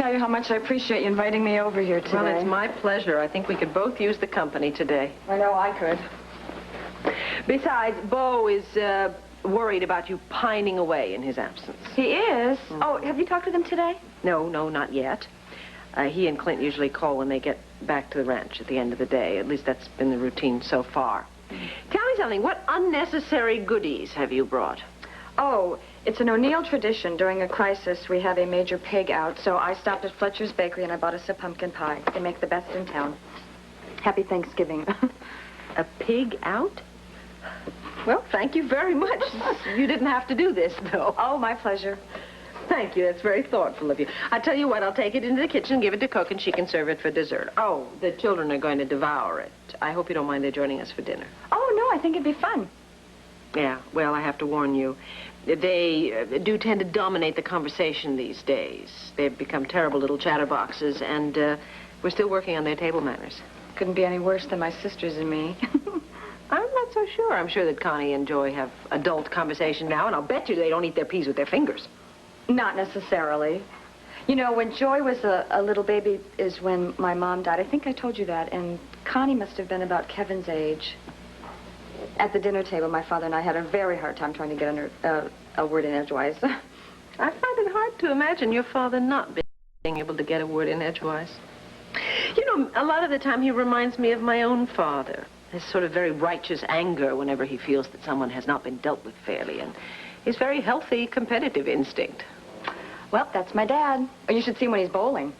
tell you how much I appreciate you inviting me over here today. Well, it's my pleasure. I think we could both use the company today. I know I could. Besides, Bo is worried about you pining away in his absence. He is? Oh, have you talked to them today? No, not yet. He and Clint usually call when they get back to the ranch at the end of the day. At least that's been the routine so far. Tell me something. What unnecessary goodies have you brought? Oh, it's an O'Neill tradition. During a crisis, we have a major pig out, so I stopped at Fletcher's Bakery and I bought us a pumpkin pie. They make the best in town. Happy Thanksgiving. A pig out? Well, thank you very much. You didn't have to do this, though. Oh, my pleasure. Thank you. That's very thoughtful of you. I'll tell you what, I'll take it into the kitchen, give it to Cook, and she can serve it for dessert. Oh, the children are going to devour it. I hope you don't mind their joining us for dinner. Oh, no, I think it'd be fun. Yeah, well, I have to warn you. They do tend to dominate the conversation these days. They've become terrible little chatterboxes, and we're still working on their table manners. Couldn't be any worse than my sisters and me. I'm not so sure. I'm sure that Connie and Joy have adult conversation now, and I'll bet you they don't eat their peas with their fingers. Not necessarily. You know, when Joy was a little baby is when my mom died. I think I told you that. And Connie must have been about Kevin's age. At the dinner table, my father and I had a very hard time trying to get a word in edgewise. I find it hard to imagine your father not being able to get a word in edgewise. You know, a lot of the time he reminds me of my own father. His sort of very righteous anger whenever he feels that someone has not been dealt with fairly, and his very healthy competitive instinct. Well, that's my dad. Oh, you should see him when he's bowling.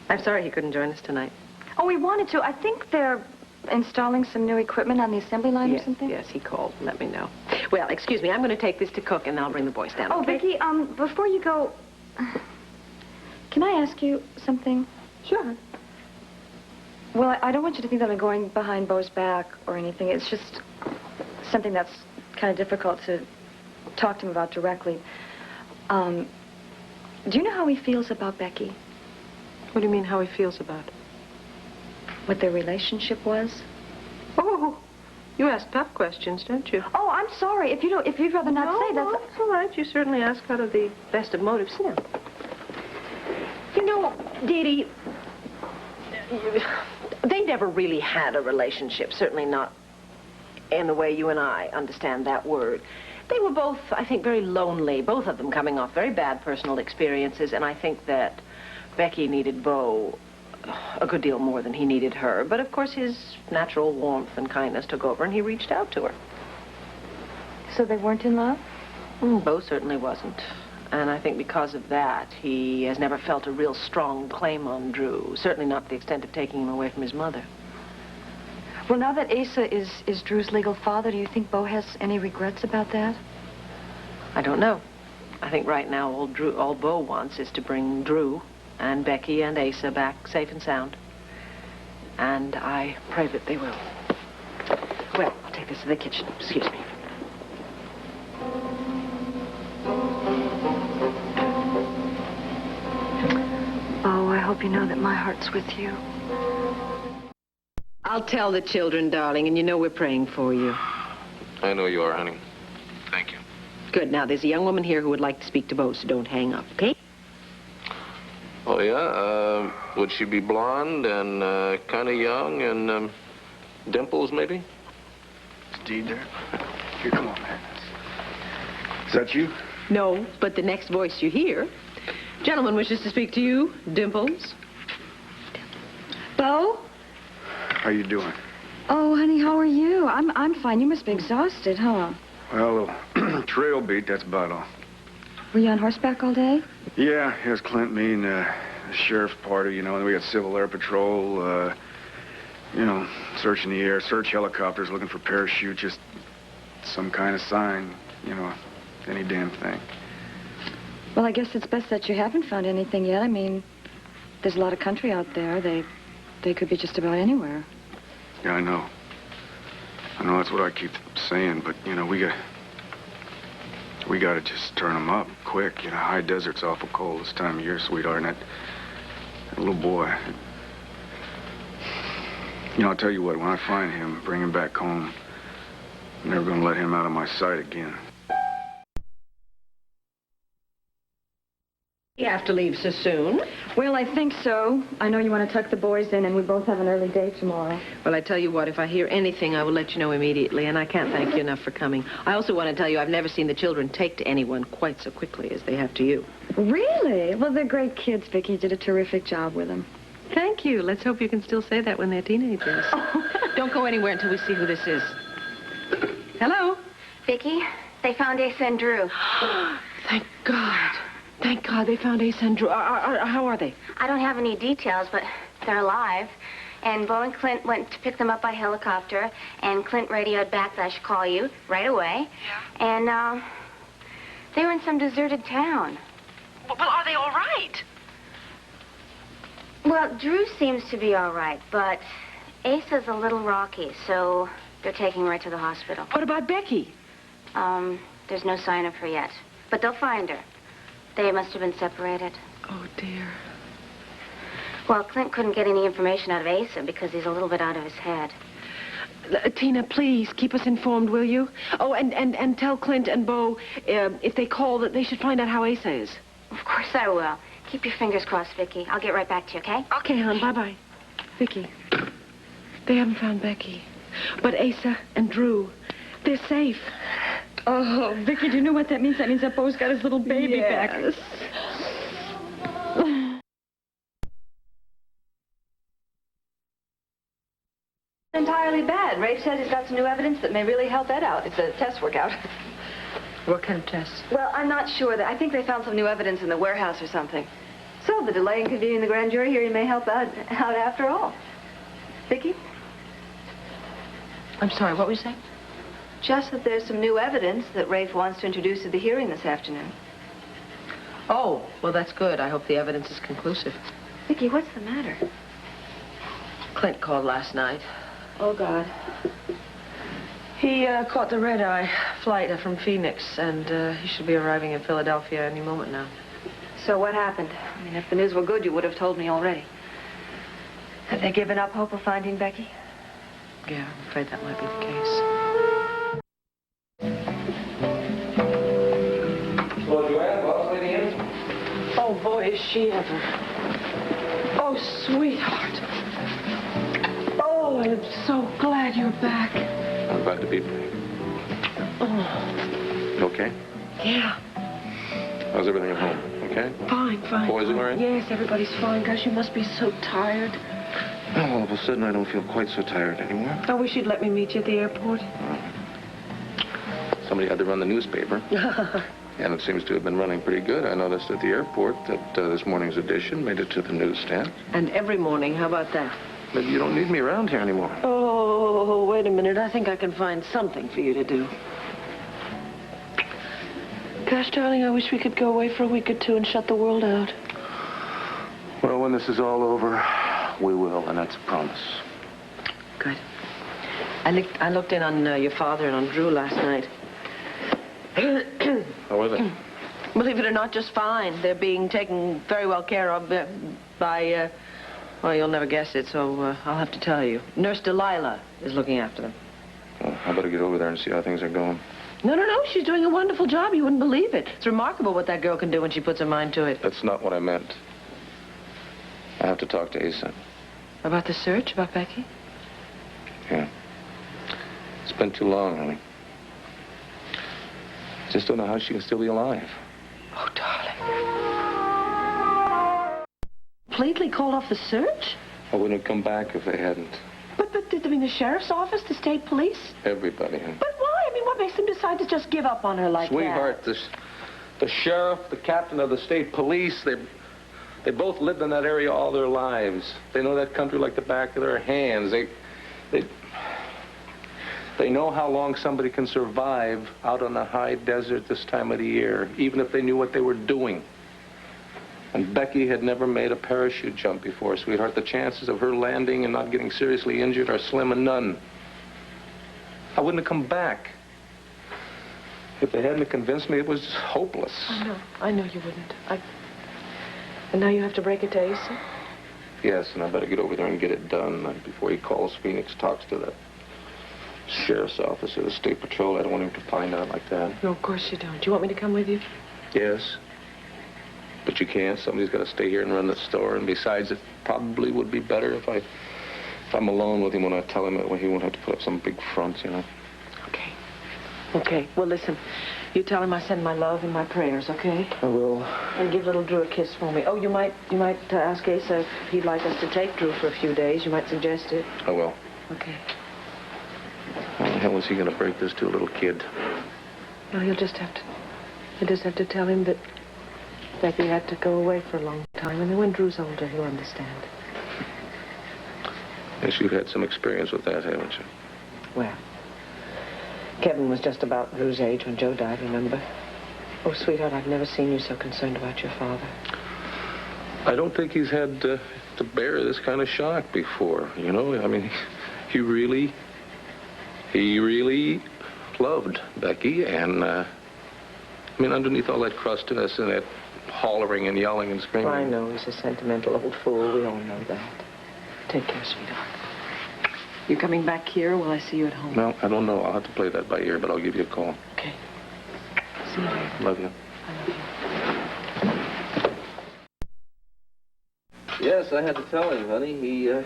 I'm sorry he couldn't join us tonight. Oh, we wanted to. I think they're installing some new equipment on the assembly line or something. Yes, he called and let me know. Well, excuse me, I'm going to take this to Cook, and I'll bring the boys down. Oh, okay? Vicki, before you go, can I ask you something? Sure. Well, I don't want you to think that I'm going behind Bo's back or anything. It's just something that's kind of difficult to talk to him about directly. Do you know how he feels about Becky? What do you mean, how he feels about it? What their relationship was? Oh, you ask tough questions, don't you? Oh, I'm sorry. If you'd rather not say, that's... No, it's all right. You certainly ask out of the best of motives. Sit down. You know, Dee Dee, they never really had a relationship, certainly not in the way you and I understand that word. They were both, I think, very lonely, both of them coming off very bad personal experiences, and I think that Becky needed Bo a good deal more than he needed her. But, of course, his natural warmth and kindness took over, and he reached out to her. So they weren't in love? Bo certainly wasn't. And I think because of that, he has never felt a real strong claim on Drew. Certainly not to the extent of taking him away from his mother. Well, now that Asa is Drew's legal father, do you think Bo has any regrets about that? I don't know. I think right now all Bo wants is to bring Drew and Becky and Asa back safe and sound. And I pray that they will. Well, I'll take this to the kitchen. Excuse me. Oh, I hope you know that my heart's with you. I'll tell the children, darling, and you know we're praying for you. I know you are, honey. Thank you. Good. Now, there's a young woman here who would like to speak to Bo, so don't hang up, okay? Oh, yeah? Would she be blonde and kind of young and dimples, maybe? Steve there? Here, come on, man. Is that you? No, but the next voice you hear. Gentleman wishes to speak to you, Dimples. Bo? How you doing? Oh, honey, how are you? I'm fine. You must be exhausted, huh? Well, a little trail beat, that's about all. Were you on horseback all day? Yeah, here's Clint, me, and the sheriff's party, you know, and we got Civil Air Patrol, you know, searching the air, search helicopters, looking for parachutes, just some kind of sign, you know, any damn thing. Well, I guess it's best that you haven't found anything yet. I mean, there's a lot of country out there. They could be just about anywhere. Yeah, I know. That's what I keep saying, but, you know, we gotta just turn them up quick. You know, high desert's awful cold this time of year, sweetheart, and that little boy. You know, I'll tell you what, when I find him, bring him back home, I'm never gonna let him out of my sight again. You have to leave so soon. Well, I think so. I know you want to tuck the boys in, and we both have an early day tomorrow. Well, I tell you what, if I hear anything, I will let you know immediately, and I can't thank you enough for coming. I also want to tell you I've never seen the children take to anyone quite so quickly as they have to you. Really? Well, they're great kids, Vicky. You did a terrific job with them. Thank you. Let's hope you can still say that when they're teenagers. Don't go anywhere until we see who this is. Hello? Vicky, they found Asa and Drew. Thank God. Thank God they found Asa and Drew. How are they? I don't have any details, but they're alive. And Bo and Clint went to pick them up by helicopter, and Clint radioed back that I should call you right away. Yeah. And, they were in some deserted town. Well, are they all right? Well, Drew seems to be all right, but Asa's a little rocky, so they're taking her right to the hospital. What about Becky? There's no sign of her yet, but they'll find her. They must have been separated. Oh, dear. Well, Clint couldn't get any information out of Asa because he's a little bit out of his head. Tina, please keep us informed, will you? Oh, and tell Clint and Bo if they call that they should find out how Asa is. Of course I will. Keep your fingers crossed, Vicky. I'll get right back to you, okay? Okay, hon. Bye-bye. Vicky, they haven't found Becky. But Asa and Drew, they're safe. Oh, Vicky, do you know what that means? That means that Bo's got his little baby back. Entirely bad. Rafe says he's got some new evidence that may really help Ed out if the tests work out. What kind of tests? Well, I'm not sure. I think they found some new evidence in the warehouse or something. So the delay in convening the grand jury hearing may help out after all. Vicky? I'm sorry, what were you saying? Just that there's some new evidence that Rafe wants to introduce at the hearing this afternoon. Oh, well, that's good. I hope the evidence is conclusive. Vicky, what's the matter? Clint called last night. Oh, God. He caught the red-eye flight from Phoenix, and he should be arriving in Philadelphia any moment now. So what happened? I mean, if the news were good, you would have told me already. Have they given up hope of finding Becky? Yeah, I'm afraid that might be the case. Well, Joanne, boss lady in? Oh, boy, is she ever. Oh, sweetheart. Oh, I'm so glad you're back. I'm glad to be back. Oh, You okay? yeah. How's everything at home? Okay? Fine. Boys all right? Yes, everybody's fine. Gosh, you must be so tired. Well, all of a sudden, I don't feel quite so tired anymore. I wish you'd let me meet you at the airport. Somebody had to run the newspaper. And it seems to have been running pretty good. I noticed at the airport that this morning's edition made it to the newsstand. And every morning, how about that? Maybe you don't need me around here anymore. Oh, wait a minute. I think I can find something for you to do. Gosh, darling, I wish we could go away for a week or two and shut the world out. Well, when this is all over, we will, and that's a promise. Good. I looked in on your father and on Drew last night. How are they? Believe it or not, just fine. They're being taken very well care of by, well, you'll never guess it, so I'll have to tell you. Nurse Delilah is looking after them. Well, I better get over there and see how things are going. No. She's doing a wonderful job. You wouldn't believe it. It's remarkable what that girl can do when she puts her mind to it. That's not what I meant. I have to talk to Asa. About the search? About Becky? Yeah. It's been too long, honey. I just don't know how she can still be alive. Oh, darling. Completely called off the search? I wouldn't have come back if they hadn't. But I mean, the sheriff's office, the state police? Everybody, honey. But why? I mean, what makes them decide to just give up on her like Sweetheart, the sheriff, the captain of the state police, they both lived in that area all their lives. They know that country like the back of their hands. They know how long somebody can survive out on the high desert this time of the year, even if they knew what they were doing. And Becky had never made a parachute jump before, sweetheart. The chances of her landing and not getting seriously injured are slim and none. I wouldn't have come back. If they hadn't convinced me, it was hopeless. I know you wouldn't. And now you have to break it to Asa? Yes, and I better get over there and get it done before he calls Phoenix, talks to the sheriff's office or the state patrol. I don't want him to find out like that. No, of course you don't. Do you want me to come with you? Yes. But you can't. Somebody's got to stay here and run the store. And besides, it probably would be better if I'm alone with him when I tell him that way. He won't have to put up some big front, you know. Okay. Okay. Well, listen. You tell him I send my love and my prayers, okay? I will. And give little Drew a kiss for me. Oh, you might ask Asa if he'd like us to take Drew for a few days. You might suggest it. I will. Okay. How the hell is he going to break this to a little kid? No, you'll just have to tell him that Becky had to go away for a long time, and then when Drew's older, he'll understand. Yes, you've had some experience with that, haven't you? Well, Kevin was just about Drew's age when Joe died, remember? Oh, sweetheart, I've never seen you so concerned about your father. I don't think he's had to bear this kind of shock before, you know? I mean, he really loved Becky, and, I mean, underneath all that crustiness and that hollering and yelling and screaming. I know, he's a sentimental old fool. We all know that. Take care, sweetheart. You coming back here, or will I see you at home? Well, I don't know. I'll have to play that by ear, but I'll give you a call. Okay. See you later. Love you. I love you. Yes, I had to tell him, honey. He, you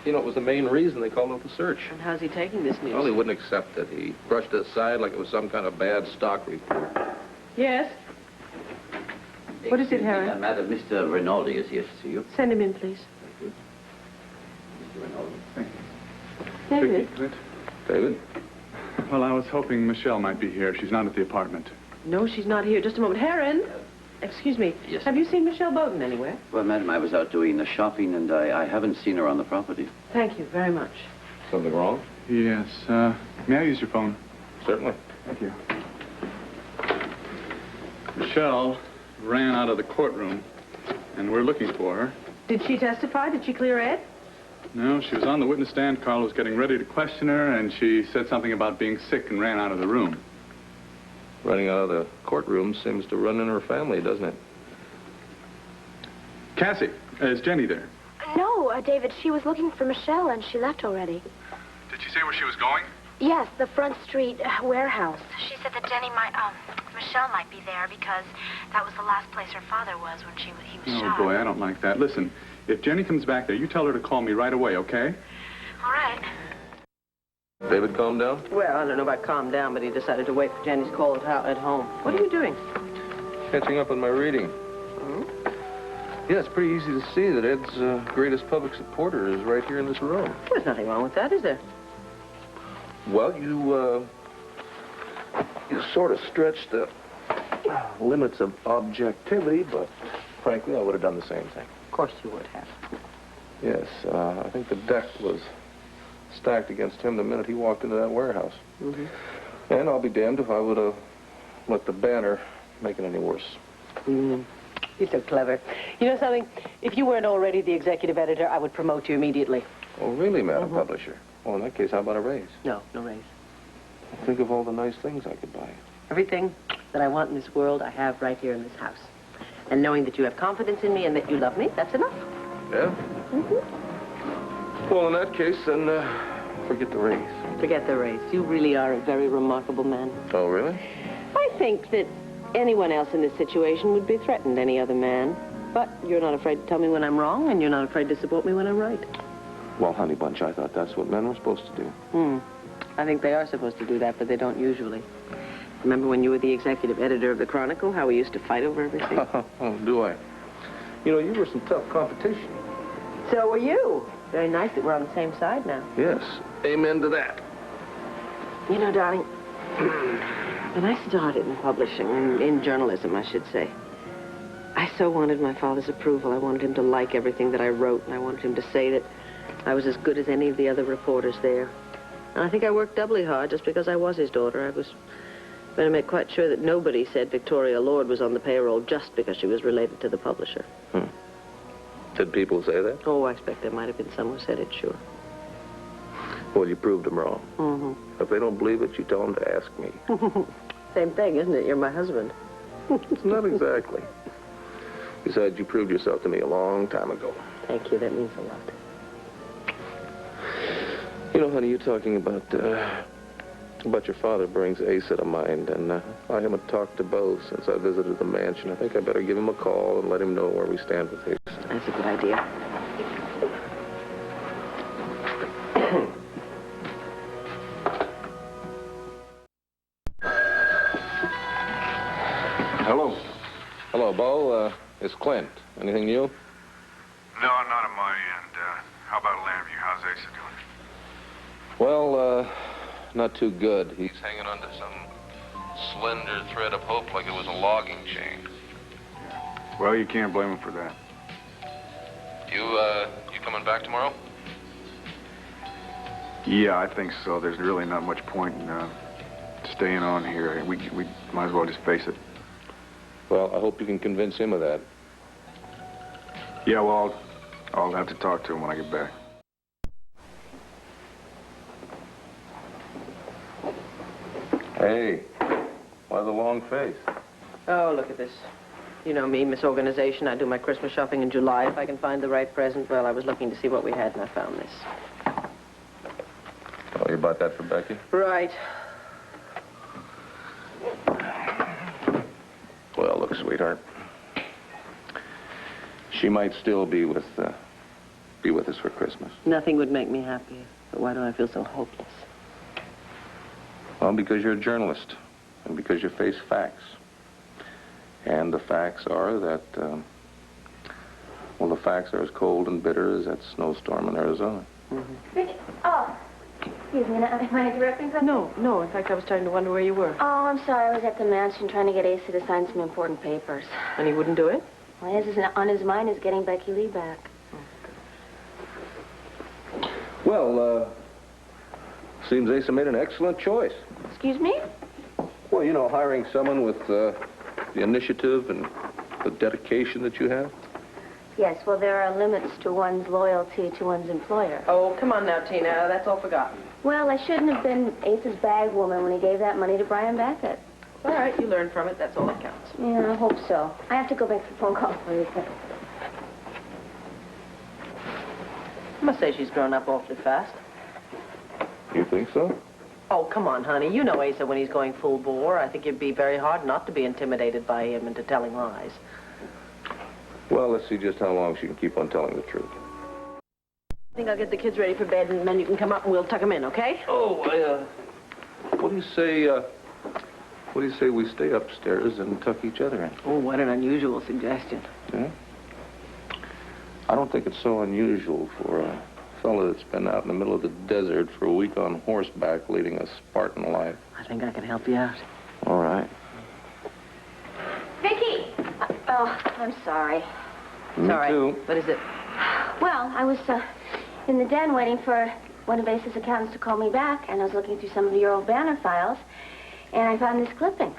know, it was the main reason they called out the search. And how's he taking this news? Well, he wouldn't accept it. He brushed it aside like it was some kind of bad stock report. Yes? What is it, Harry? Madam, Mr. Rinaldi is here to see you. Send him in, please. Thank you. Mr. Rinaldi. Thank you. David. Vicky, Clint. David? Well, I was hoping Michelle might be here. She's not at the apartment. No, she's not here. Just a moment. Heron! Excuse me. Yes. Have you seen Michelle Bowden anywhere? Well, madam, I was out doing the shopping, and I haven't seen her on the property. Thank you very much. Something wrong? Yes, may I use your phone? Certainly. Thank you. Michelle ran out of the courtroom, and we're looking for her. Did she testify? Did she clear Ed? No, she was on the witness stand. Carl was getting ready to question her, and she said something about being sick and ran out of the room. Running out of the courtroom seems to run in her family, doesn't it? Cassie, is Jenny there? No, David, she was looking for Michelle, and she left already. Did she say where she was going? Yes, the front street warehouse. She said that Michelle might be there because that was the last place her father was when he was shot. Oh, boy, I don't like that. Listen, if Jenny comes back there, you tell her to call me right away, okay? All right. David, calm down? Well, I don't know about calm down, but he decided to wait for Jenny's call at home. What are you doing? Catching up on my reading. Hmm? Yeah, it's pretty easy to see that Ed's greatest public supporter is right here in this room. There's nothing wrong with that, is there? Well, you sort of stretched the limits of objectivity, but frankly, I would have done the same thing. Of course you would have. Yes, I think the deck was stacked against him the minute he walked into that warehouse. Mm-hmm. And I'll be damned if I would have let the banner make it any worse. Mm. You're so clever. You know something? If you weren't already the executive editor, I would promote you immediately. Oh, really, Madam Publisher? Well, in that case, how about a raise? No raise. Think of all the nice things I could buy. Everything that I want in this world, I have right here in this house. And knowing that you have confidence in me and that you love me, that's enough. Yeah? Mm-hmm. Well, in that case, then, forget the raise. Forget the raise. You really are a very remarkable man. Oh, really? I think that anyone else in this situation would be threatened, any other man. But you're not afraid to tell me when I'm wrong, and you're not afraid to support me when I'm right. Well, honey bunch, I thought that's what men were supposed to do. I think they are supposed to do that, but they don't usually. Remember when you were the executive editor of the Chronicle, how we used to fight over everything? Oh, do I? You know, you were some tough competition. So were you. Very nice that we're on the same side now. Yes. Amen to that. You know, darling, when I started in publishing, in journalism, I should say, I so wanted my father's approval. I wanted him to like everything that I wrote, and I wanted him to say that I was as good as any of the other reporters there. And I think I worked doubly hard just because I was his daughter. I was going to make quite sure that nobody said Victoria Lord was on the payroll just because she was related to the publisher. Did people say that? Oh, I expect there might have been some who said it, sure. Well, you proved them wrong. Mm-hmm. If they don't believe it, you tell them to ask me. Same thing, isn't it? You're my husband. Not exactly. Besides, you proved yourself to me a long time ago. Thank you. That means a lot. You know, honey, you're talking about But your father brings Asa to mind, and I haven't talked to Bo since I visited the mansion. I think I better give him a call and let him know where we stand with Asa. That's a good idea. Hello. Hello, Bo. It's Clint. Anything new? No, not on my end. How about Lambview? How's Asa doing? Well, not too good. He's hanging onto some slender thread of hope like it was a logging chain. Well, you can't blame him for that. You coming back tomorrow? Yeah, I think so. There's really not much point in staying on here. We might as well just face it. Well, I hope you can convince him of that. Yeah, well, I'll have to talk to him when I get back. Hey, why the long face? Oh, look at this. You know me, misorganization. I do my Christmas shopping in July if I can find the right present. Well, I was looking to see what we had, and I found this. Oh, you bought that for Becky? Right. Well, look, sweetheart. She might still be with us for Christmas. Nothing would make me happier. But why do I feel so hopeless? Well, because you're a journalist, and because you face facts. And the facts are that, the facts are as cold and bitter as that snowstorm in Arizona. Vicky, oh, excuse me, am I interrupting something? No. In fact, I was starting to wonder where you were. Oh, I'm sorry. I was at the mansion trying to get Asa to sign some important papers. And he wouldn't do it? Well, on his mind is getting Becky Lee back. Well, seems Asa made an excellent choice. Excuse me? Well, you know, hiring someone with the initiative and the dedication that you have. Yes, well, there are limits to one's loyalty to one's employer. Oh, come on now, Tina. That's all forgotten. Well, I shouldn't have been Asa's bag woman when he gave that money to Brian Beckett. All right, you learn from it. That's all that counts. Yeah, I hope so. I have to go back to the phone call for you. I must say she's grown up awfully fast. You think so? Oh, come on, honey. You know Asa when he's going full bore. I think it'd be very hard not to be intimidated by him into telling lies. Well, let's see just how long she can keep on telling the truth. I think I'll get the kids ready for bed, and then you can come up and we'll tuck them in, okay? Oh, what do you say we stay upstairs and tuck each other in? Oh, what an unusual suggestion. Yeah? I don't think it's so unusual for a fellow that's been out in the middle of the desert for a week on horseback leading a Spartan life. I think I can help you out. All right. Vicky! Oh, I'm sorry. Me too. What is it? Well, I was in the den waiting for one of Asa's accountants to call me back, and I was looking through some of your old banner files, and I found this clipping.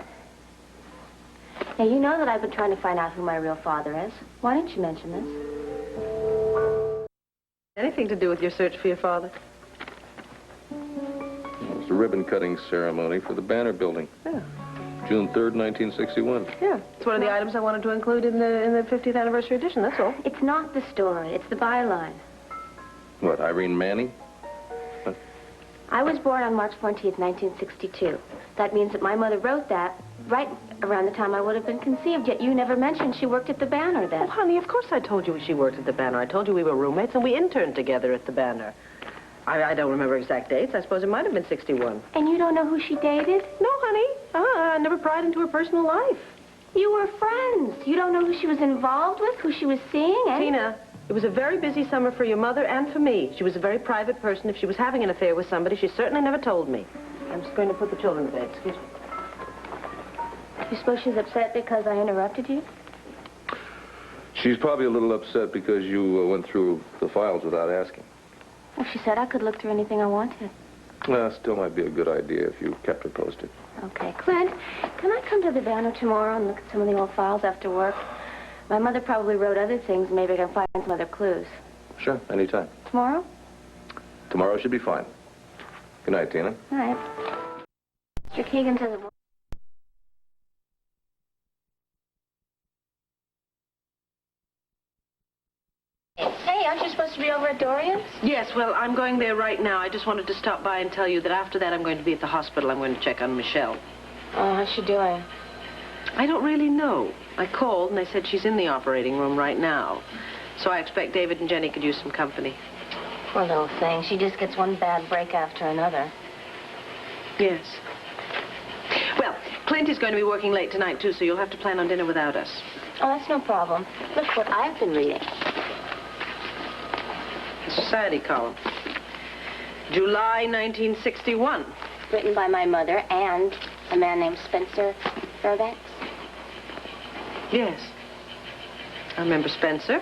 Now, you know that I've been trying to find out who my real father is. Why didn't you mention this? Anything to do with your search for your father? It was the ribbon-cutting ceremony for the banner building. Yeah. June 3rd, 1961. Yeah. It's one of the items I wanted to include in the 50th anniversary edition, that's all. It's not the story. It's the byline. What, Irene Manning? I was born on March 14th, 1962. That means that my mother wrote that right around the time I would have been conceived, yet you never mentioned she worked at the Banner then. Oh, honey, of course I told you she worked at the Banner. I told you we were roommates and we interned together at the Banner. I don't remember exact dates. I suppose it might have been 61. And you don't know who she dated? No, honey. I never pried into her personal life. You were friends. You don't know who she was involved with, who she was seeing? Tina, it was a very busy summer for your mother and for me. She was a very private person. If she was having an affair with somebody, she certainly never told me. I'm just going to put the children to bed. Excuse me. You suppose she's upset because I interrupted you? She's probably a little upset because you went through the files without asking. Well, she said I could look through anything I wanted. Well, still might be a good idea if you kept her posted. Okay. Clint, can I come to the Banner tomorrow and look at some of the old files after work? My mother probably wrote other things. Maybe I can find some other clues. Sure, anytime. Tomorrow? Tomorrow should be fine. Good night, Tina. All right. Mr. Keegan says it won't. Hey, aren't you supposed to be over at Dorian's? Yes, well, I'm going there right now. I just wanted to stop by and tell you that after that I'm going to be at the hospital. I'm going to check on Michelle. Oh, how's she doing? I don't really know. I called and they said she's in the operating room right now. So I expect David and Jenny could use some company. Poor little thing. She just gets one bad break after another. Yes. Well, Clint is going to be working late tonight, too, so you'll have to plan on dinner without us. Oh, that's no problem. Look what I've been reading. The Society column. July 1961. Written by my mother and a man named Spencer Fairbanks. Yes. I remember Spencer.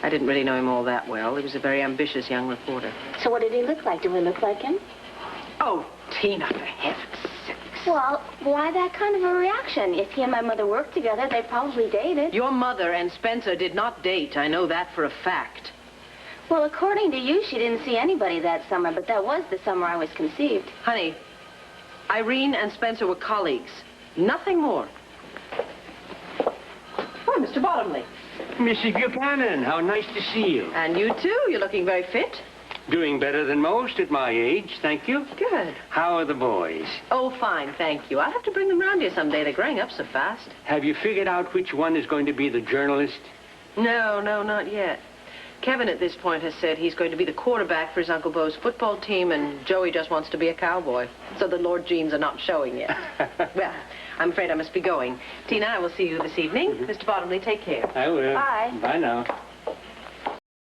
I didn't really know him all that well. He was a very ambitious young reporter. So what did he look like? Do we look like him? Oh, Tina, for heaven's sakes. Well, why that kind of a reaction? If he and my mother worked together, they probably dated. Your mother and Spencer did not date. I know that for a fact. Well, according to you, she didn't see anybody that summer, but that was the summer I was conceived. Honey, Irene and Spencer were colleagues. Nothing more. Oh, Mr. Bottomley. Mrs. Buchanan, how nice to see you. And you, too. You're looking very fit. Doing better than most at my age, thank you. Good. How are the boys? Oh, fine, thank you. I'll have to bring them round here someday. They're growing up so fast. Have you figured out which one is going to be the journalist? No, not yet. Kevin at this point has said he's going to be the quarterback for his Uncle Bo's football team, and Joey just wants to be a cowboy. So the Lord genes are not showing yet. Well, I'm afraid I must be going. Tina, I will see you this evening. Mr. Bottomley, take care. I will. Bye. Bye now.